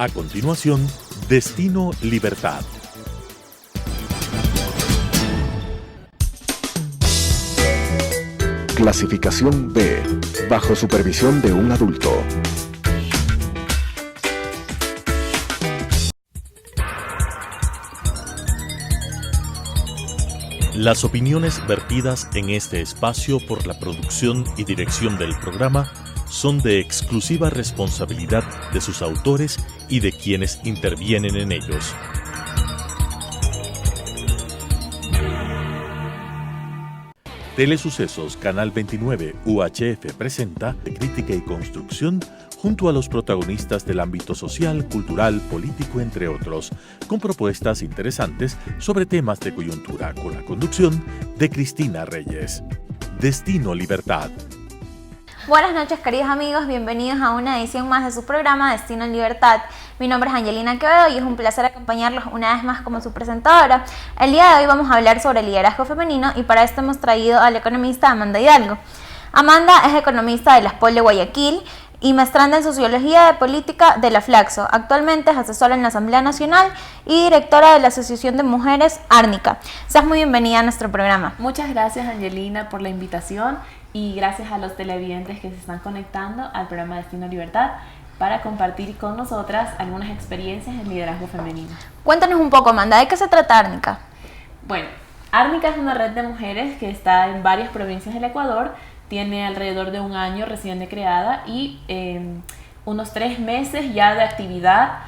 A continuación, Destino Libertad. Clasificación B, bajo supervisión de un adulto. Las opiniones vertidas en este espacio por la producción y dirección del programa son de exclusiva responsabilidad de sus autores y de quienes intervienen en ellos. Telesucesos Canal 29 UHF presenta de crítica y construcción junto a los protagonistas del ámbito social, cultural, político, entre otros, con propuestas interesantes sobre temas de coyuntura, con la conducción de Cristina Reyes. Destino Libertad. Buenas noches, queridos amigos, bienvenidos a una edición más de su programa Destino Libertad. Mi nombre es Angelina Quevedo y es un placer acompañarlos una vez más como su presentadora. El día de hoy vamos a hablar sobre el liderazgo femenino y para esto hemos traído a la economista Amanda Hidalgo. Amanda es economista de la SPOL de Guayaquil y maestranda en Sociología de Política de la Flaxo. Actualmente es asesora en la Asamblea Nacional y directora de la Asociación de Mujeres Árnica. Seas muy bienvenida a nuestro programa. Muchas gracias, Angelina, por la invitación y gracias a los televidentes que se están conectando al programa Destino Libertad para compartir con nosotras algunas experiencias en liderazgo femenino. Cuéntanos un poco, Amanda, ¿de qué se trata Árnica? Bueno, Árnica es una red de mujeres que está en varias provincias del Ecuador. Tiene alrededor de un año recién de creada y unos 3 meses ya de actividad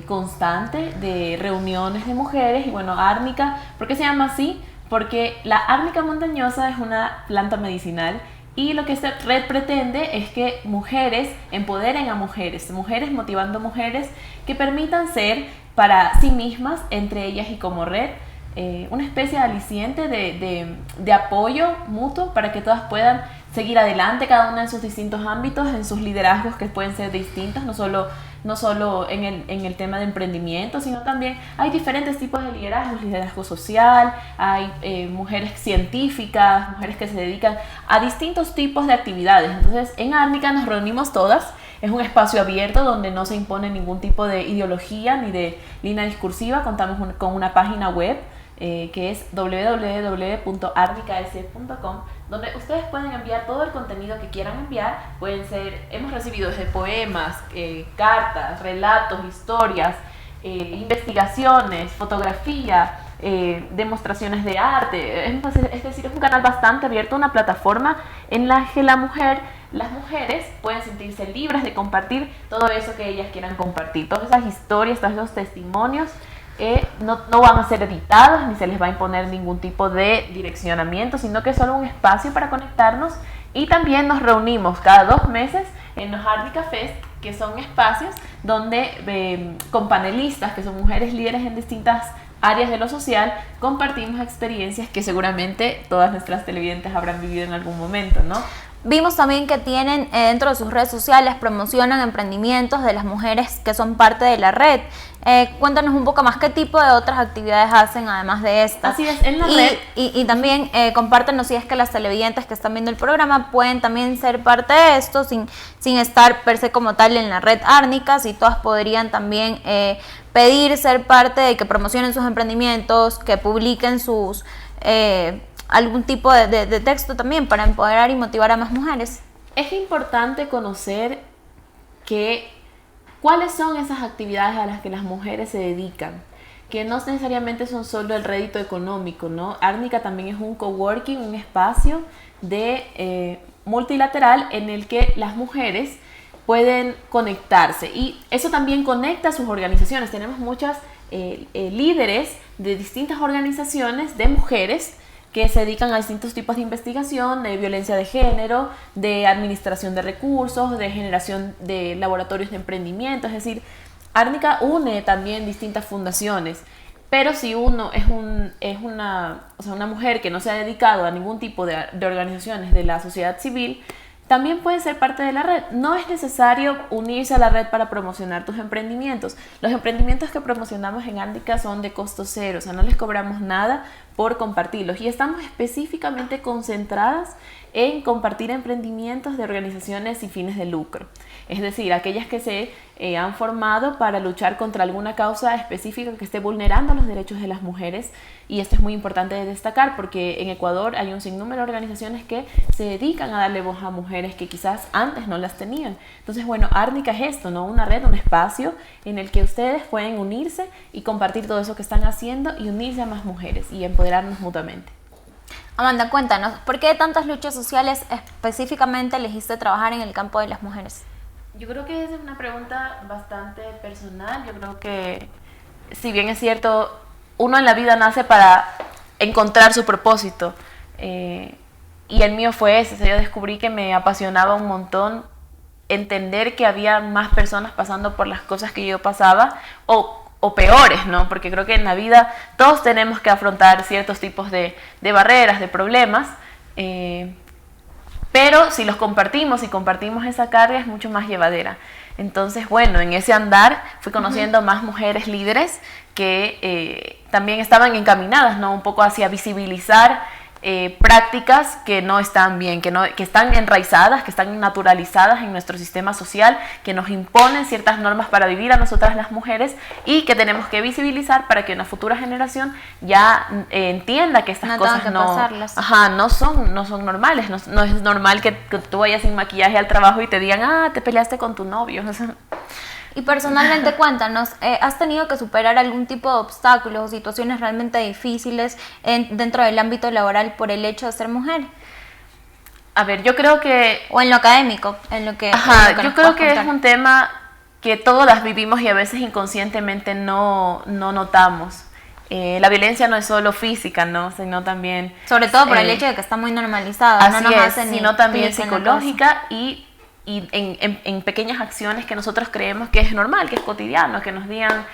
constante de reuniones de mujeres. Y bueno, Árnica, ¿por qué se llama así? Porque la árnica montañosa es una planta medicinal y lo que esta red pretende es que mujeres empoderen a mujeres, mujeres motivando mujeres que permitan ser para sí mismas, entre ellas y como red, una especie de aliciente de apoyo mutuo para que todas puedan seguir adelante cada una en sus distintos ámbitos, en sus liderazgos que pueden ser distintos, no solo en el tema de emprendimiento, sino también hay diferentes tipos de liderazgos, liderazgo social, hay mujeres científicas, mujeres que se dedican a distintos tipos de actividades. Entonces en Árnica nos reunimos todas, es un espacio abierto donde no se impone ningún tipo de ideología ni de línea discursiva, contamos con una página web que es www.arnicas.com, donde ustedes pueden enviar todo el contenido que quieran enviar. Pueden ser, hemos recibido desde poemas, cartas, relatos, historias, investigaciones, fotografía, demostraciones de arte. Es decir, es un canal bastante abierto, una plataforma en la que las mujeres pueden sentirse libres de compartir todo eso que ellas quieran compartir, todas esas historias, todos esos testimonios. No van a ser editados ni se les va a imponer ningún tipo de direccionamiento, sino que es solo un espacio para conectarnos. Y también nos reunimos cada 2 meses en los Árnica Fest, que son espacios donde con panelistas que son mujeres líderes en distintas áreas de lo social, compartimos experiencias que seguramente todas nuestras televidentes habrán vivido en algún momento, ¿no? Vimos también que tienen dentro de sus redes sociales, promocionan emprendimientos de las mujeres que son parte de la red. Cuéntanos un poco más qué tipo de otras actividades hacen además de estas. Así es, en la red. Y también compártenos si es que las televidentes que están viendo el programa pueden también ser parte de esto sin estar per se como tal en la red Árnicas, y todas podrían también pedir ser parte de que promocionen sus emprendimientos, que publiquen sus algún tipo de texto también para empoderar y motivar a más mujeres. Es importante conocer cuáles son esas actividades a las que las mujeres se dedican, que no necesariamente son solo el rédito económico, ¿no? Árnica también es un coworking, un espacio multilateral en el que las mujeres pueden conectarse, y eso también conecta a sus organizaciones. Tenemos muchas líderes de distintas organizaciones de mujeres que se dedican a distintos tipos de investigación, de violencia de género, de administración de recursos, de generación de laboratorios de emprendimiento. Es decir, Árnica une también distintas fundaciones, pero si uno es una mujer que no se ha dedicado a ningún tipo de organizaciones de la sociedad civil, también puede ser parte de la red. No es necesario unirse a la red para promocionar tus emprendimientos. Los emprendimientos que promocionamos en Árnica son de costo cero, o sea, no les cobramos nada por compartirlos, y estamos específicamente concentradas en compartir emprendimientos de organizaciones sin fines de lucro. Es decir, aquellas que se han formado para luchar contra alguna causa específica que esté vulnerando los derechos de las mujeres. Y esto es muy importante de destacar porque en Ecuador hay un sinnúmero de organizaciones que se dedican a darle voz a mujeres que quizás antes no las tenían. Entonces, bueno, Árnica es esto, ¿no? Una red, un espacio en el que ustedes pueden unirse y compartir todo eso que están haciendo y unirse a más mujeres y empoderarnos mutuamente. Amanda, cuéntanos, ¿por qué tantas luchas sociales específicamente elegiste trabajar en el campo de las mujeres? Yo creo que esa es una pregunta bastante personal. Yo creo que, si bien es cierto, uno en la vida nace para encontrar su propósito. Y el mío fue ese. O sea, yo descubrí que me apasionaba un montón entender que había más personas pasando por las cosas que yo pasaba o peores, ¿no? Porque creo que en la vida todos tenemos que afrontar ciertos tipos de barreras, de problemas. Pero si los compartimos y compartimos esa carga es mucho más llevadera. Entonces, bueno, en ese andar fui conociendo más mujeres líderes que también estaban encaminadas, ¿no? Un poco hacia visibilizar prácticas que no están bien, que están enraizadas, que están naturalizadas en nuestro sistema social, que nos imponen ciertas normas para vivir a nosotras las mujeres y que tenemos que visibilizar para que una futura generación ya entienda que estas cosas no son normales. No es normal que tú vayas sin maquillaje al trabajo y te digan, te peleaste con tu novio. Y personalmente, cuéntanos, ¿has tenido que superar algún tipo de obstáculos o situaciones realmente difíciles dentro del ámbito laboral por el hecho de ser mujer? A ver, yo creo que... O en lo académico, en lo que yo creo que es un tema que todas las vivimos y a veces inconscientemente no notamos. La violencia no es solo física, ¿no? Sino también... Sobre todo por el hecho de que está muy normalizada. Sino también psicológica y en pequeñas acciones que nosotros creemos que es normal, que es cotidiano, que nos digan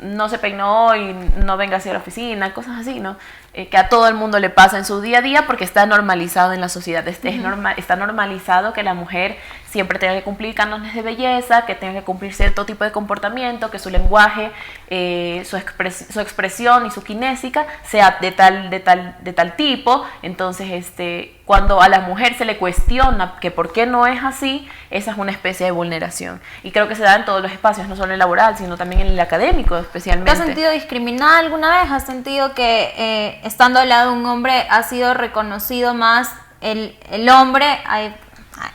no se peinó hoy, no venga hacia la oficina, cosas así, ¿no? Que a todo el mundo le pasa en su día a día porque está normalizado en la sociedad. Está normalizado que la mujer siempre tenga que cumplir cánones de belleza, que tenga que cumplir cierto tipo de comportamiento, que su lenguaje, su expresión y su kinésica sea de tal tipo. Entonces, cuando a la mujer se le cuestiona que por qué no es así, esa es una especie de vulneración. Y creo que se da en todos los espacios, no solo en el laboral, sino también en el académico especialmente. ¿Te has sentido discriminada alguna vez? ¿Has sentido que estando al lado de un hombre ha sido reconocido más el hombre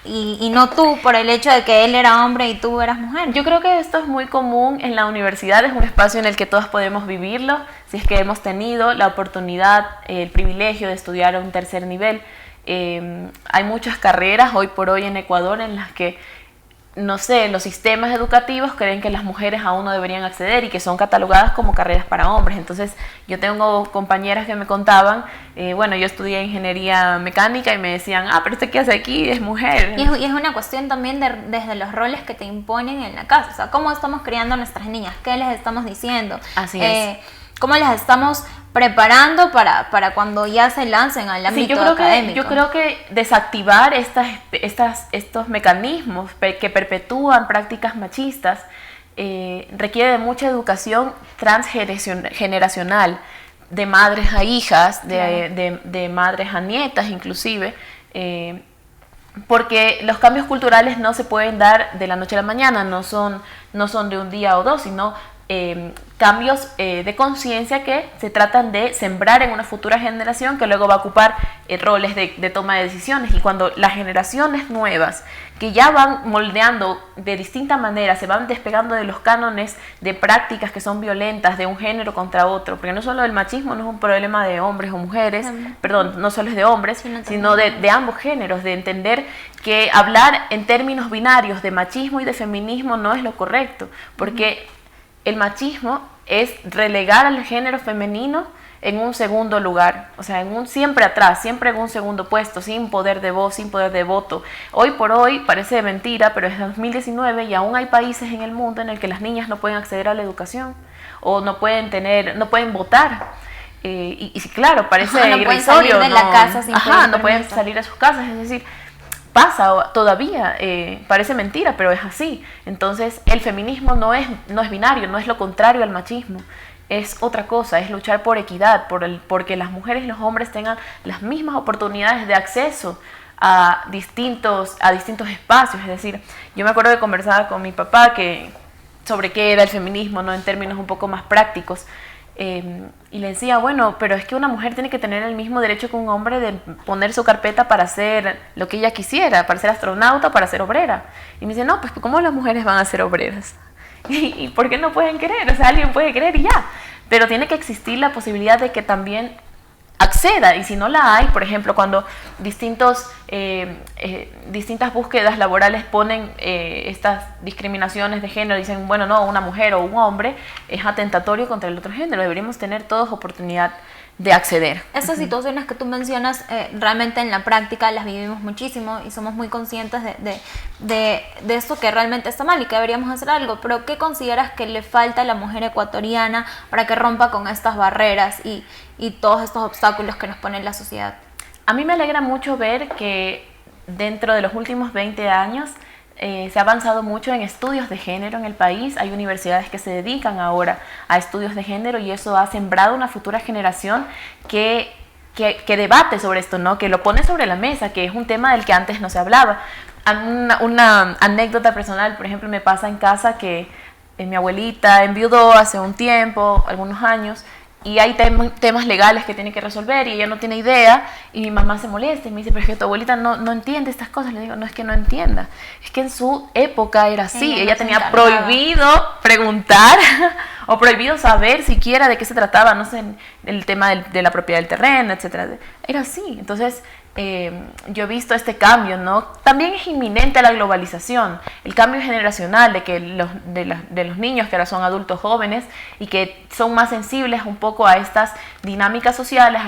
y no tú por el hecho de que él era hombre y tú eras mujer? Yo creo que esto es muy común en la universidad, es un espacio en el que todos podemos vivirlo, si es que hemos tenido la oportunidad, el privilegio de estudiar a un tercer nivel. Hay muchas carreras hoy por hoy en Ecuador en las que, no sé, los sistemas educativos creen que las mujeres aún no deberían acceder y que son catalogadas como carreras para hombres. Entonces yo tengo compañeras que me contaban, bueno, yo estudié ingeniería mecánica y me decían, pero ¿usted qué hace aquí? Es mujer. Y es una cuestión también desde los roles que te imponen en la casa, o sea, cómo estamos criando a nuestras niñas, qué les estamos diciendo. Así es. Cómo las estamos preparando para cuando ya se lancen al ámbito académico. Yo creo que desactivar estos mecanismos que perpetúan prácticas machistas requiere de mucha educación transgeneracional, de madres a hijas, de madres a nietas inclusive, porque los cambios culturales no se pueden dar de la noche a la mañana, no son de un día o dos, sino cambios de conciencia que se tratan de sembrar en una futura generación que luego va a ocupar roles de toma de decisiones. Y cuando las generaciones nuevas que ya van moldeando de distinta manera, se van despegando de los cánones de prácticas que son violentas de un género contra otro, porque no solo el machismo no es un problema de hombres o mujeres, perdón, no solo es de hombres, sino de ambos géneros, de entender que hablar en términos binarios de machismo y de feminismo no es lo correcto, porque el machismo es relegar al género femenino en un segundo lugar, o sea, siempre atrás, siempre en un segundo puesto, sin poder de voz, sin poder de voto. Hoy por hoy parece mentira, pero es 2019 y aún hay países en el mundo en el que las niñas no pueden acceder a la educación o no pueden votar. Y claro, parece no irrisorio. Pueden salir de la casa sin no pueden salir a sus casas, es decir, pasa todavía, parece mentira, pero es así. Entonces el feminismo no es binario, no es lo contrario al machismo. es otra cosa, es luchar por equidad, porque las mujeres y los hombres tengan las mismas oportunidades de acceso a distintos espacios. Es decir, yo me acuerdo que conversaba con mi papá sobre qué era el feminismo, ¿no? En términos un poco más prácticos. Y le decía, bueno, pero es que una mujer tiene que tener el mismo derecho que un hombre de poner su carpeta para hacer lo que ella quisiera, para ser astronauta, para ser obrera. Y me dice, no, pues ¿cómo las mujeres van a ser obreras? ¿Y por qué no pueden querer? O sea, alguien puede querer y ya. Pero tiene que existir la posibilidad de que también acceda, y si no la hay, por ejemplo, cuando distintas búsquedas laborales ponen estas discriminaciones de género, dicen, bueno, no, una mujer o un hombre es atentatorio contra el otro género, deberíamos tener todos oportunidad de acceder. Esas situaciones que tú mencionas, realmente en la práctica las vivimos muchísimo y somos muy conscientes de esto que realmente está mal y que deberíamos hacer algo, pero ¿qué consideras que le falta a la mujer ecuatoriana para que rompa con estas barreras y todos estos obstáculos que nos pone la sociedad? A mí me alegra mucho ver que dentro de los últimos 20 años se ha avanzado mucho en estudios de género en el país. Hay universidades que se dedican ahora a estudios de género y eso ha sembrado una futura generación que debate sobre esto, ¿no? Que lo pone sobre la mesa, que es un tema del que antes no se hablaba. Una anécdota personal, por ejemplo, me pasa en casa que mi abuelita enviudó hace un tiempo, algunos años, y hay temas legales que tiene que resolver y ella no tiene idea y mi mamá se molesta y me dice, pero es que tu abuelita no entiende estas cosas. Le digo, no es que no entienda, es que en su época era así, ella tenía prohibido preguntar o prohibido saber siquiera de qué se trataba, no sé, el tema de la propiedad del terreno, etcétera. Era así. Entonces yo he visto este cambio, ¿no? También es inminente la globalización, el cambio generacional de que de los niños que ahora son adultos jóvenes y que son más sensibles un poco a estas dinámicas sociales,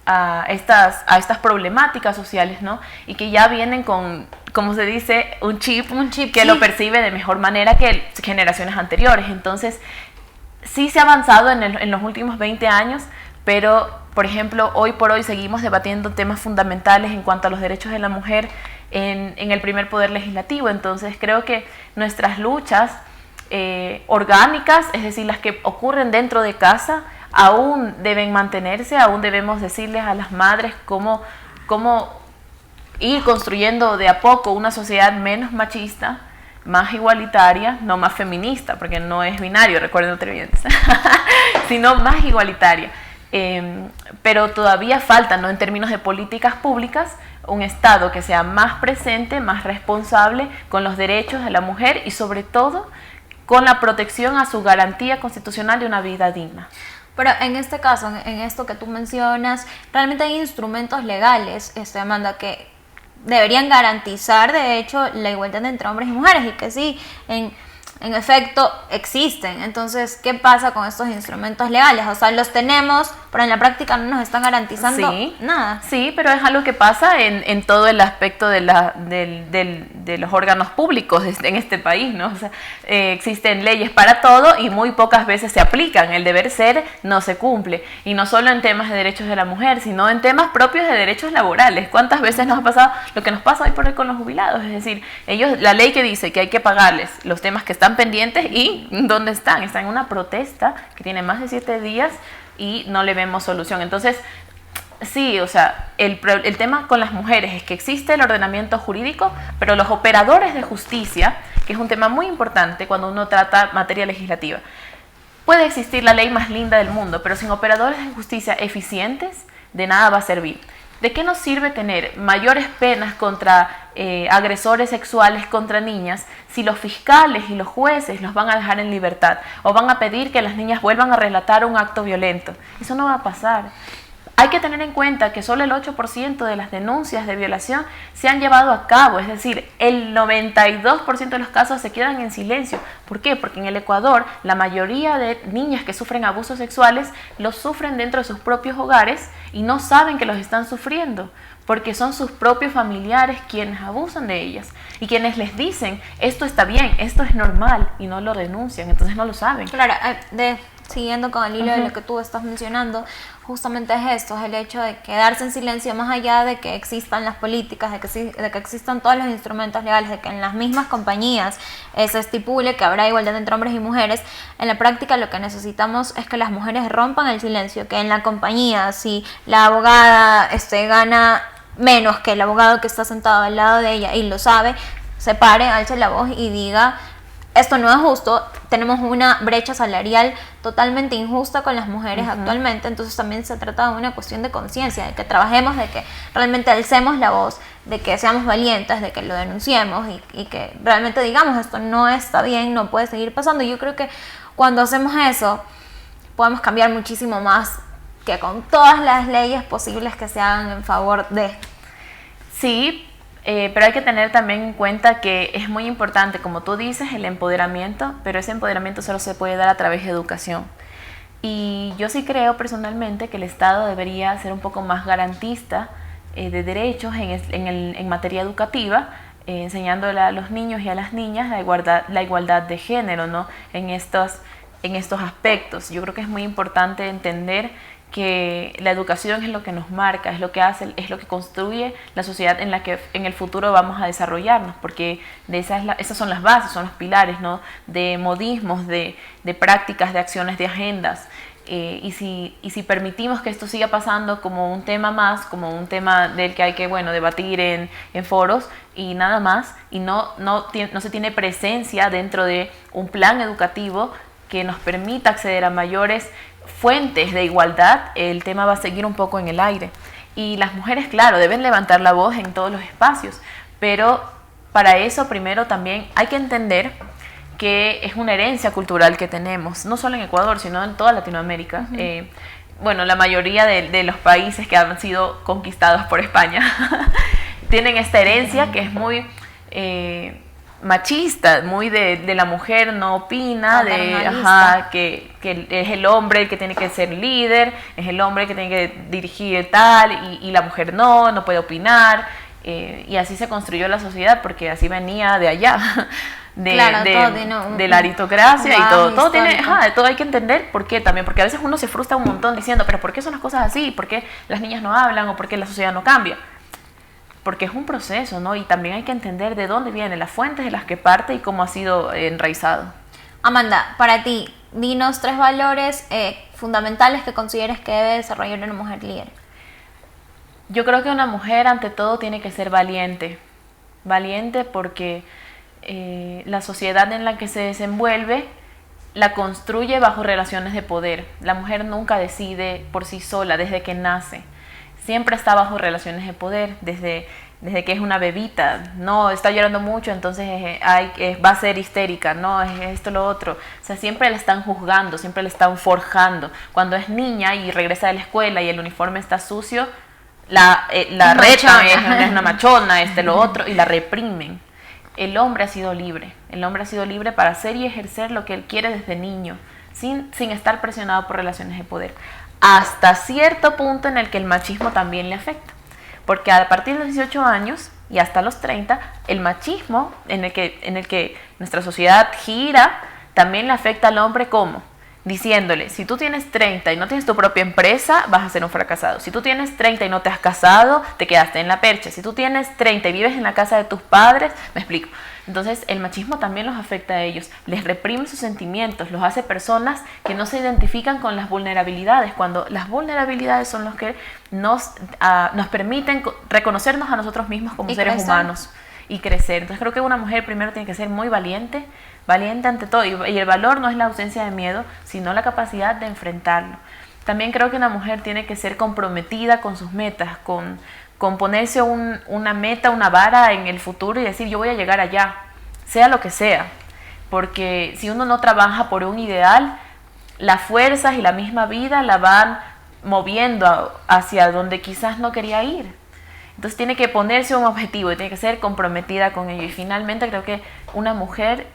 a estas problemáticas sociales, ¿no? Y que ya vienen con, como se dice, un chip que lo percibe de mejor manera que generaciones anteriores. Entonces, sí se ha avanzado en los últimos 20 años, pero por ejemplo, hoy por hoy seguimos debatiendo temas fundamentales en cuanto a los derechos de la mujer en el primer poder legislativo. Entonces creo que nuestras luchas orgánicas, es decir, las que ocurren dentro de casa, aún deben mantenerse, aún debemos decirles a las madres cómo ir construyendo de a poco una sociedad menos machista, más igualitaria, no más feminista, porque no es binario, recuerden televidentes, sino más igualitaria. Pero todavía falta, ¿no? En términos de políticas públicas, un Estado que sea más presente, más responsable con los derechos de la mujer y sobre todo con la protección a su garantía constitucional de una vida digna. Pero en este caso, en esto que tú mencionas, realmente hay instrumentos legales, Amanda, que deberían garantizar de hecho la igualdad entre hombres y mujeres y que sí, en efecto existen. Entonces, ¿qué pasa con estos instrumentos legales? O sea, los tenemos, pero en la práctica no nos están garantizando nada. Sí, pero es algo que pasa en todo el aspecto de los órganos públicos en este país, ¿no? O sea, existen leyes para todo y muy pocas veces se aplican. El deber ser no se cumple. Y no solo en temas de derechos de la mujer, sino en temas propios de derechos laborales. ¿Cuántas veces nos ha pasado lo que nos pasa hoy por hoy con los jubilados? Es decir, la ley que dice que hay que pagarles los temas que están pendientes y ¿dónde están? Están en una protesta que tiene más de 7 días y no le vemos solución. Entonces, sí, o sea, el tema con las mujeres es que existe el ordenamiento jurídico, pero los operadores de justicia, que es un tema muy importante cuando uno trata materia legislativa, puede existir la ley más linda del mundo, pero sin operadores de justicia eficientes, de nada va a servir. ¿De qué nos sirve tener mayores penas contra agresores sexuales contra niñas si los fiscales y los jueces los van a dejar en libertad o van a pedir que las niñas vuelvan a relatar un acto violento? Eso no va a pasar. Hay que tener en cuenta que solo el 8% de las denuncias de violación se han llevado a cabo, es decir, el 92% de los casos se quedan en silencio. ¿Por qué? Porque en el Ecuador la mayoría de niñas que sufren abusos sexuales los sufren dentro de sus propios hogares y no saben que los están sufriendo, porque son sus propios familiares quienes abusan de ellas y quienes les dicen esto está bien, esto es normal y no lo denuncian, entonces no lo saben. Claro, siguiendo con el hilo de lo que tú estás mencionando, justamente es esto, es el hecho de quedarse en silencio más allá de que existan las políticas, de que existan todos los instrumentos legales, de que en las mismas compañías se estipule que habrá igualdad entre hombres y mujeres. En la práctica lo que necesitamos es que las mujeres rompan el silencio, que en la compañía, si la abogada gana menos que el abogado que está sentado al lado de ella y lo sabe, se pare, alce la voz y diga: esto no es justo, tenemos una brecha salarial totalmente injusta con las mujeres actualmente. Entonces también se trata de una cuestión de conciencia, de que trabajemos, de que realmente alcemos la voz, de que seamos valientes, de que lo denunciemos y que realmente digamos: esto no está bien, no puede seguir pasando. Y yo creo que cuando hacemos eso podemos cambiar muchísimo más que con todas las leyes posibles que se hagan en favor de... Sí, pero hay que tener también en cuenta que es muy importante, como tú dices, el empoderamiento, pero ese empoderamiento solo se puede dar a través de educación. Y yo sí creo personalmente que el Estado debería ser un poco más garantista de derechos en materia educativa, enseñándole a los niños y a las niñas la igualdad de género, ¿no? en estos aspectos. Yo creo que es muy importante entender que la educación es lo que nos marca, es lo que hace, es lo que construye la sociedad en la que en el futuro vamos a desarrollarnos, porque esas son las bases, son los pilares, ¿no? De modismos, de prácticas, de acciones, de agendas. Y si permitimos que esto siga pasando como un tema más, como un tema del que hay que debatir en foros y nada más, y no se tiene presencia dentro de un plan educativo que nos permita acceder a mayores fuentes de igualdad, el tema va a seguir un poco en el aire. Y las mujeres, claro, deben levantar la voz en todos los espacios, pero para eso primero también hay que entender que es una herencia cultural que tenemos, no solo en Ecuador, sino en toda Latinoamérica. La mayoría de los países que han sido conquistados por España tienen esta herencia que es muy... machista, muy de la mujer no opina, que es el hombre el que tiene que ser líder, es el hombre el que tiene que dirigir tal, y la mujer no puede opinar, y así se construyó la sociedad, porque así venía de allá, de la aristocracia, y todo tiene, todo hay que entender por qué también, porque a veces uno se frustra un montón diciendo: pero ¿por qué son las cosas así? ¿Por qué las niñas no hablan? ¿O por qué la sociedad no cambia? Porque es un proceso, ¿no? Y también hay que entender de dónde vienen las fuentes de las que parte y cómo ha sido enraizado. Amanda, para ti, dinos 3 valores fundamentales que consideres que debe desarrollar una mujer líder. Yo creo que una mujer, ante todo, tiene que ser valiente. Valiente porque la sociedad en la que se desenvuelve la construye bajo relaciones de poder. La mujer nunca decide por sí sola desde que nace. Siempre está bajo relaciones de poder, desde que es una bebita. No, está llorando mucho, entonces va a ser histérica, no, es esto, lo otro. O sea, siempre la están juzgando, siempre la están forjando. Cuando es niña y regresa de la escuela y el uniforme está sucio, la retan, es una machona, lo otro, y la reprimen. El hombre ha sido libre. El hombre ha sido libre para hacer y ejercer lo que él quiere desde niño, sin estar presionado por relaciones de poder. Hasta cierto punto en el que el machismo también le afecta, porque a partir de los 18 años y hasta los 30, el machismo en el que nuestra sociedad gira también le afecta al hombre. ¿Cómo? Diciéndole: si tú tienes 30 y no tienes tu propia empresa, vas a ser un fracasado. Si tú tienes 30 y no te has casado, te quedaste en la percha. Si tú tienes 30 y vives en la casa de tus padres, me explico. Entonces el machismo también los afecta a ellos, les reprime sus sentimientos, los hace personas que no se identifican con las vulnerabilidades, cuando las vulnerabilidades son los que nos permiten reconocernos a nosotros mismos como seres humanos y crecer. Entonces creo que una mujer primero tiene que ser muy valiente ante todo, y el valor no es la ausencia de miedo, sino la capacidad de enfrentarlo. También creo que una mujer tiene que ser comprometida con sus metas, con ponerse una meta, una vara en el futuro y decir: yo voy a llegar allá, sea lo que sea. Porque si uno no trabaja por un ideal, las fuerzas y la misma vida la van moviendo hacia donde quizás no quería ir. Entonces tiene que ponerse un objetivo y tiene que ser comprometida con ello. Y finalmente creo que una mujer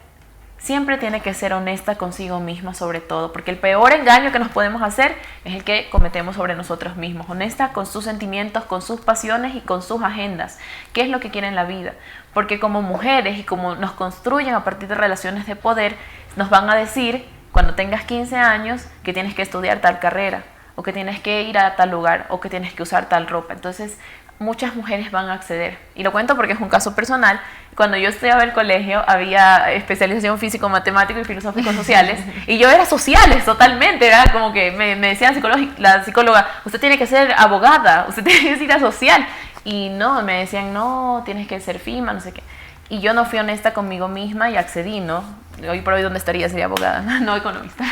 siempre tiene que ser honesta consigo misma, sobre todo, porque el peor engaño que nos podemos hacer es el que cometemos sobre nosotros mismos. Honesta con sus sentimientos, con sus pasiones y con sus agendas. ¿Qué es lo que quiere en la vida? Porque como mujeres, y como nos construyen a partir de relaciones de poder, nos van a decir cuando tengas 15 años que tienes que estudiar tal carrera, o que tienes que ir a tal lugar, o que tienes que usar tal ropa. Entonces, muchas mujeres van a acceder. Y lo cuento porque es un caso personal. Cuando yo estudiaba en el colegio, había especialización físico-matemático y filosófico-sociales, y yo era sociales totalmente, era como que me decía la psicóloga, usted tiene que ser abogada, usted tiene que ir a social. Y no, me decían, no, tienes que ser FIMA, no sé qué. Y yo no fui honesta conmigo misma y accedí, ¿no? Hoy por hoy, ¿dónde estaría? Sería abogada, no economista.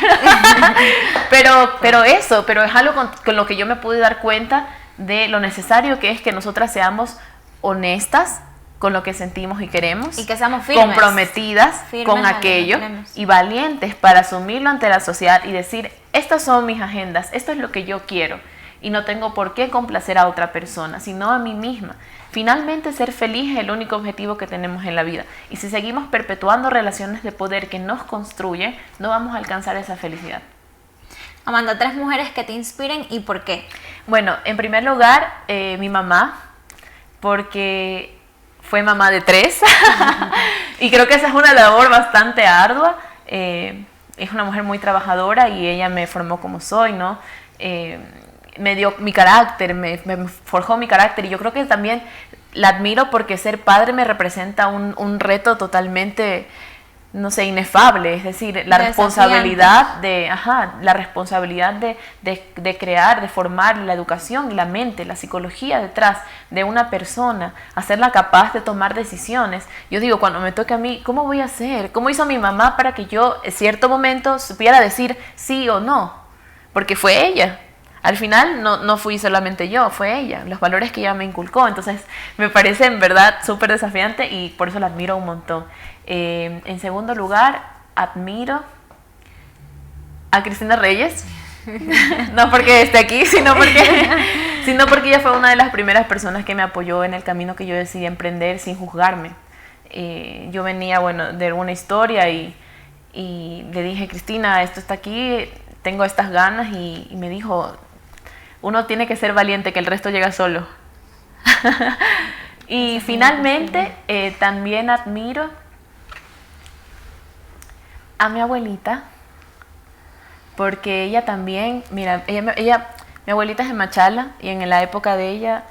pero es algo con lo que yo me pude dar cuenta de lo necesario que es que nosotras seamos honestas con lo que sentimos y queremos. Y que seamos firmes. Comprometidas con aquello y valientes para asumirlo ante la sociedad y decir, estas son mis agendas, esto es lo que yo quiero. Y no tengo por qué complacer a otra persona, sino a mí misma. Finalmente, ser feliz es el único objetivo que tenemos en la vida. Y si seguimos perpetuando relaciones de poder que nos construyen, no vamos a alcanzar esa felicidad. Amanda, 3 mujeres que te inspiren y por qué. Bueno, en primer lugar, mi mamá, porque fue mamá de 3. Y creo que esa es una labor bastante ardua. Es una mujer muy trabajadora y ella me formó como soy, ¿no? Me dio mi carácter, me forjó mi carácter, y yo creo que también la admiro porque ser padre me representa un reto totalmente, no sé, inefable. Es decir, la responsabilidad de crear, de formar la educación, la mente, la psicología detrás de una persona, hacerla capaz de tomar decisiones. Yo digo, cuando me toque a mí, ¿cómo voy a hacer? ¿Cómo hizo mi mamá para que yo en cierto momento supiera decir sí o no? Porque fue ella. Al final no fui solamente yo, fue ella, los valores que ella me inculcó. Entonces me parece en verdad súper desafiante y por eso la admiro un montón. En segundo lugar, admiro a Cristina Reyes. No porque esté aquí, sino porque ella fue una de las primeras personas que me apoyó en el camino que yo decidí emprender sin juzgarme. Yo venía, de una historia y le dije, Cristina, esto está aquí, tengo estas ganas, y me dijo, uno tiene que ser valiente, que el resto llega solo. Y finalmente, también admiro a mi abuelita, porque ella también, mira, mi abuelita es de Machala, y en la época de ella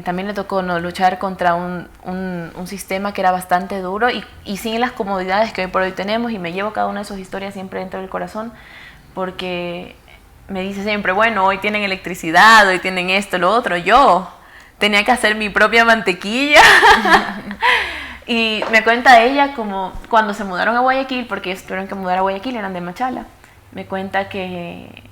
también le tocó luchar contra un sistema que era bastante duro y sin las comodidades que hoy por hoy tenemos, y me llevo cada una de sus historias siempre dentro del corazón, porque me dice siempre, bueno, hoy tienen electricidad, hoy tienen esto, lo otro. Yo tenía que hacer mi propia mantequilla. Y me cuenta ella como cuando se mudaron a Guayaquil, porque ellos tuvieron que mudar a Guayaquil, eran de Machala. Me cuenta que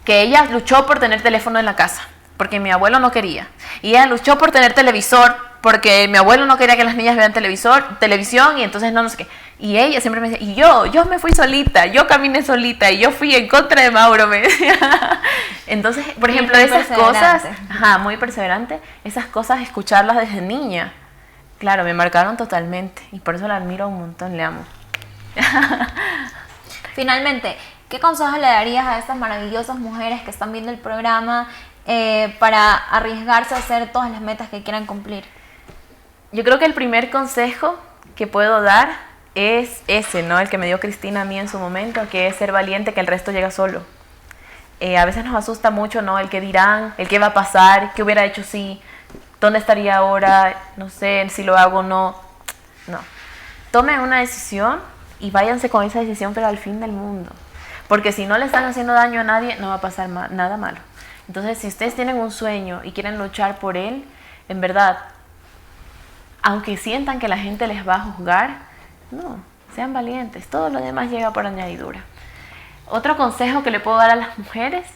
ella luchó por tener teléfono en la casa, porque mi abuelo no quería. Y ella luchó por tener televisor, porque mi abuelo no quería que las niñas vean televisión, y entonces no sé qué. Y ella siempre me decía, y yo me fui solita, yo caminé solita, y yo fui en contra de Mauro, me decía. Entonces, por ejemplo, esas cosas, muy perseverante, esas cosas, escucharlas desde niña, claro, me marcaron totalmente, y por eso la admiro un montón, le amo. Finalmente, ¿qué consejos le darías a estas maravillosas mujeres que están viendo el programa para arriesgarse a hacer todas las metas que quieran cumplir? Yo creo que el primer consejo que puedo dar es ese, ¿no? El que me dio Cristina a mí en su momento, que es ser valiente, que el resto llega solo. A veces nos asusta mucho, ¿no? El que dirán, el que va a pasar, qué hubiera hecho si, dónde estaría ahora, no sé, si lo hago o no. No. Tomen una decisión y váyanse con esa decisión, pero al fin del mundo. Porque si no le están haciendo daño a nadie, no va a pasar nada malo. Entonces, si ustedes tienen un sueño y quieren luchar por él, en verdad, aunque sientan que la gente les va a juzgar, no, sean valientes, todo lo demás llega por añadidura. Otro consejo que le puedo dar a las mujeres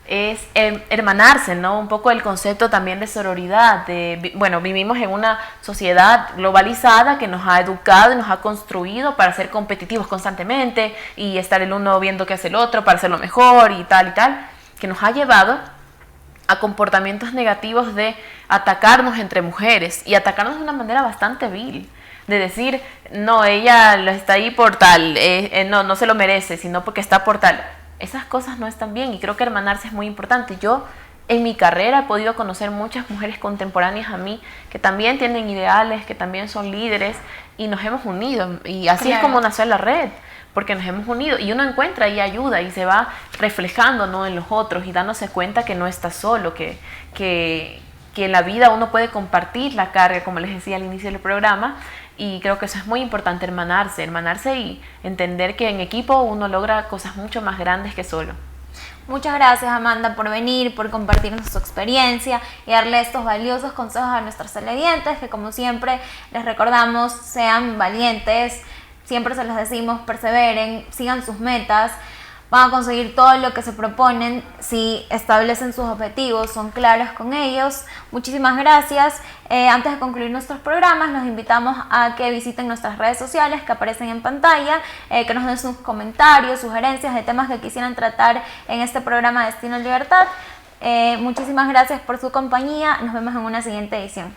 es hermanarse, ¿no? Un poco el concepto también de sororidad. Vivimos en una sociedad globalizada que nos ha educado y nos ha construido para ser competitivos constantemente y estar el uno viendo qué hace el otro para hacerlo mejor y tal, que nos ha llevado a comportamientos negativos de atacarnos entre mujeres y atacarnos de una manera bastante vil. De decir, no, ella está ahí por tal, no se lo merece, sino porque está por tal. Esas cosas no están bien y creo que hermanarse es muy importante. Yo en mi carrera he podido conocer muchas mujeres contemporáneas a mí que también tienen ideales, que también son líderes y nos hemos unido. Y así Claro. es como nació la red, porque nos hemos unido y uno encuentra ahí ayuda y se va reflejando, ¿no?, en los otros y dándose cuenta que no está solo, que en la vida uno puede compartir la carga, como les decía al inicio del programa, y creo que eso es muy importante, hermanarse y entender que en equipo uno logra cosas mucho más grandes que solo. Muchas gracias, Amanda, por venir, por compartirnos su experiencia y darle estos valiosos consejos a nuestros televidentes, que como siempre les recordamos, sean valientes, siempre se los decimos, perseveren, sigan sus metas, van a conseguir todo lo que se proponen si establecen sus objetivos, son claros con ellos. Muchísimas gracias. Antes de concluir nuestros programas, los invitamos a que visiten nuestras redes sociales que aparecen en pantalla, que nos den sus comentarios, sugerencias de temas que quisieran tratar en este programa Destino Libertad. Muchísimas gracias por su compañía. Nos vemos en una siguiente edición.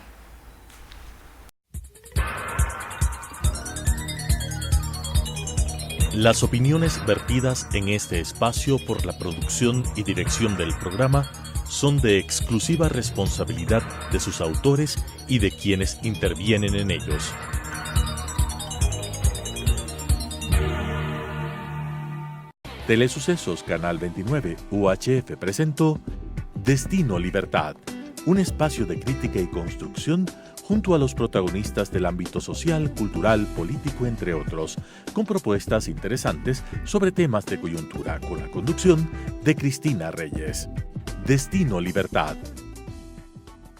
Las opiniones vertidas en este espacio por la producción y dirección del programa son de exclusiva responsabilidad de sus autores y de quienes intervienen en ellos. Telesucesos Canal 29 UHF presentó Destino Libertad, un espacio de crítica y construcción junto a los protagonistas del ámbito social, cultural, político, entre otros, con propuestas interesantes sobre temas de coyuntura, con la conducción de Cristina Reyes. Destino Libertad.